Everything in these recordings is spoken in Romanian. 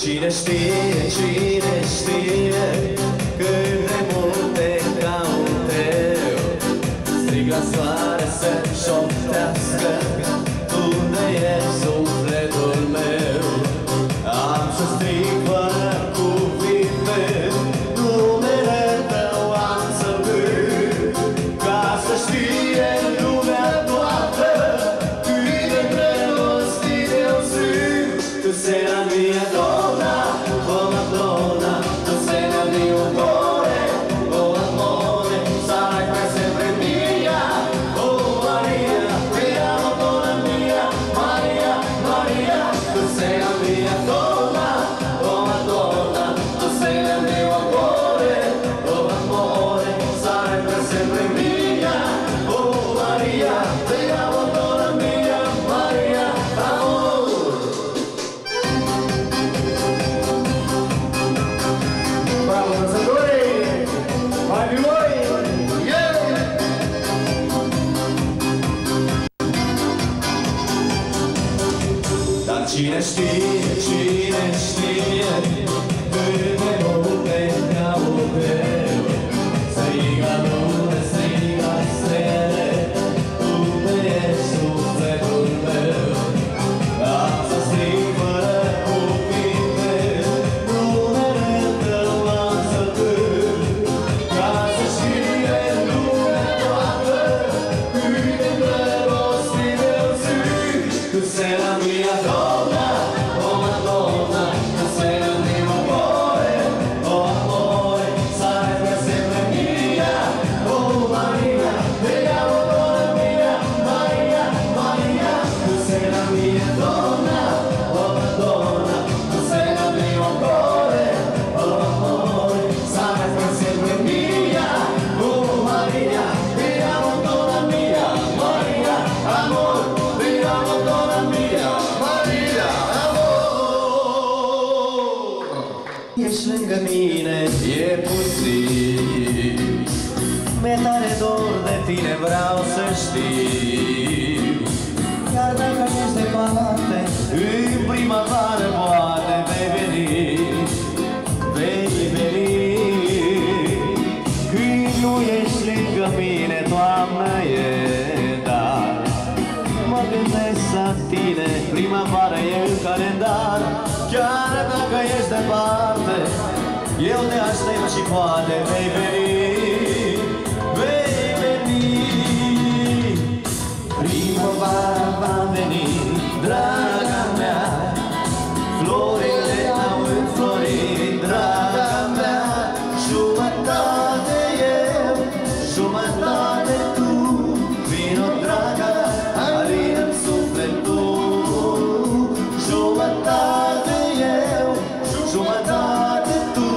Cine știe, cine știe cât de mult te caut eu. Strig la soare să-mi șoptească unde e sufletul meu. Am să strig fără cuvinte numele tău, am să cânt ca să știe lumea toată cât de dragostit eu sunt. Tu sei la mia donna, oh Madonna, tu sei la mio cuore, oh amore, sarai per sempre mia, oh Maria, ti amo donna mia, Maria, Maria, tu sei la mia donna, oh Madonna, tu sei la mio cuore, oh amore, sarai per sempre mia, oh Maria, ti amo donna mia, Maria, amore. Bravo danzatori, bravi voi, yeah! Dar cine știe, cine știe cât de mult te caut eu. Striga lume, striga stele, unde e sufletul meu. Am să strig fără cuvinte numele tău, am să cânt ca să știe lumea toată cât de dragostit eu sunt. Tu sei la mia donna, oh Madonna, tu sei la mio cuore, oh amore, sarai per sempre mia, oh Maria, ti amo donna mia, Maria, Maria, tu sei la mia donna, oh Madonna, tu sei la mio cuore, oh amore, sarai per sempre mia, oh Maria, ti amo donna mia, Maria, amor, ti amo donna mia, Maria, amor. Ești lângă mine, e puțin, mi-e tare dor de tine, vreau să știi. Chiar dacă ești departe, în primăvară poate vei veni, vei veni. Când nu ești lângă mine, toamnă e, dar mă gândesc la tine, primăvară e în calendar. Chiar dacă ești departe, eu te aștept și poate vei veni, vei veni. Primăvara va veni, draga mea, florile au înflorit, draga mea. Jumătate eu, jumătate tu, vino draga, alină-mi sufletul. Jumătate eu, jumătate tu,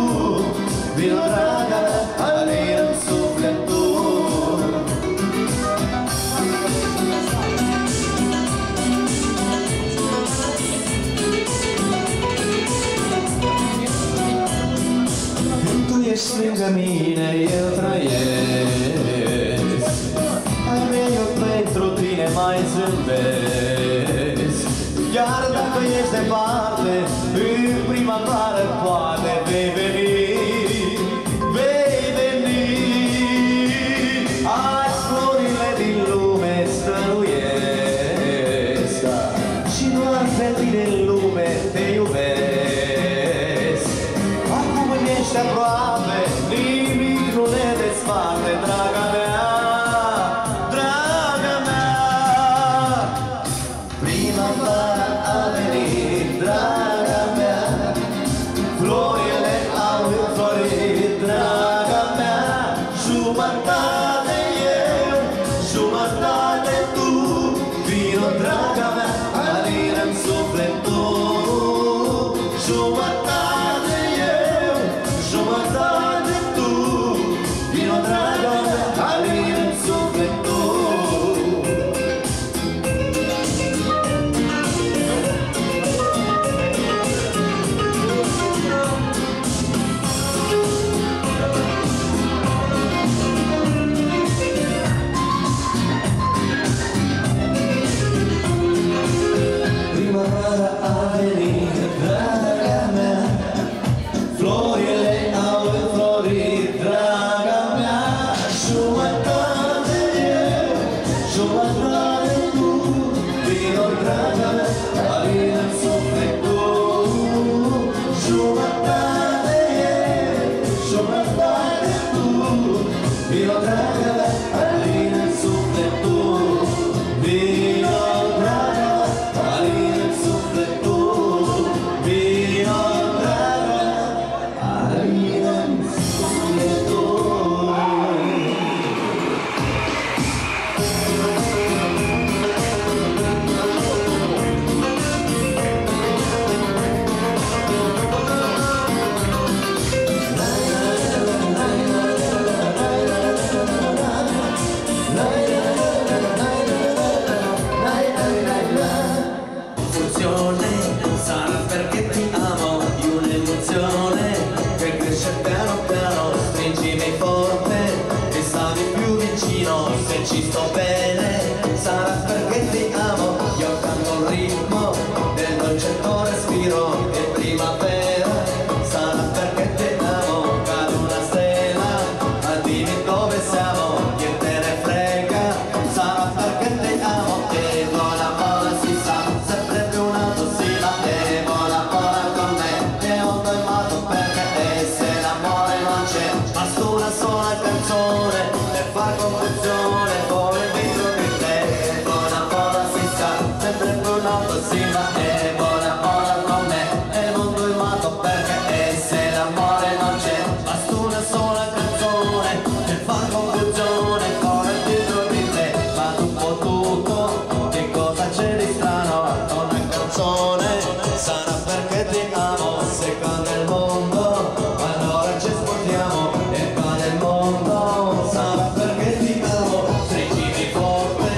vino draga, alină-mi sufletul. Când tu ești lângă mine, eu trăiesc, ai mei eu pentru tine mai zâmbesc. Chiar dacă ești departe, în primăvară poate vei veni, vei veni. Azi florile din lume stăruiesc și doar pe tine în lume te iubesc. Acum îmi ești aproape, nimic nu ne desparte, draga mea, draga mea. Primăvara a venit, draga mea, florile au înflorit, draga mea. Jumătate eu, jumătate tu, vino draga mea, alină-mi sufletul. Jumătate eu, jumătate tu, come stai tu, vino draga, ali nel suppletto, vino draga, ali nel suppletto, vino draga, ali nel suppletto. Sarà perché ti amo, di un'emozione che cresce piano piano, stringimi forte e stavi più vicino, se ci sto bene. Sarà perché ti amo, io canto il ritmo del dolce tuo respiro e primavera. Sarà perché ti amo, cade una stella, ma dimmi dove siamo, che te ne frega. Sarà perché ti amo e vola vola si sa, sempre più un alto si va e vola vola con me. E ho fermato perché se l'amore non c'è, basta una sola canzone per far confusione come dentro di te. E vola vola si sa, sempre più un alto si va e vola vola con me. E non fermato perché se l'amore non c'è, basta una sola canzone per far confusione come dentro di te. Ma un po' tutto, che cosa c'è di strano a una canzone? Sarà perché ti amo, se cade il mondo, allora ci ascoltiamo e cade il mondo. Sarà perché ti amo, stringimi forte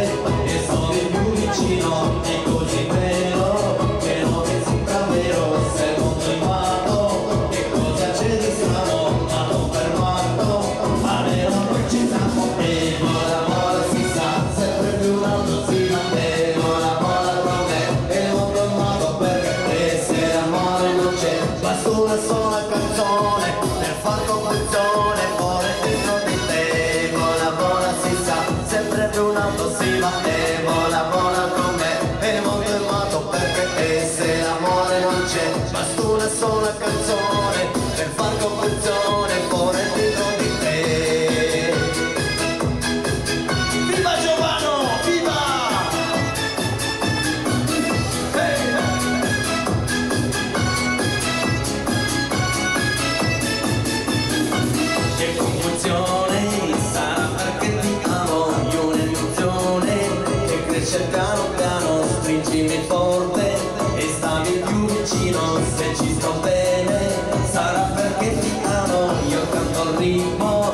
e sto di più vicino, è così vero che non mi sembra vero, sei motivato, che cosa c'è di strano, ma non fermato, almeno noi ci siamo e vola vola si sa, sempre più un alto si va e vola vola con me. E non fermato perché se l'amore non c'è, basta una sola canzone per far confusione fuori dentro di te. Vola vola si sa, sempre più un alto si va e vola vola con me. E non fermato perché se l'amore non c'è, basta una sola canzone per far confusione fuori dentro di te. Viva Giovano, viva! Che confusione, sarà perché ti amo, io un'emozione che cresce piano piano, stringimi forte e stavi più vicino, se ci sto bene. Sarà perché ti amo, io canto il ritmo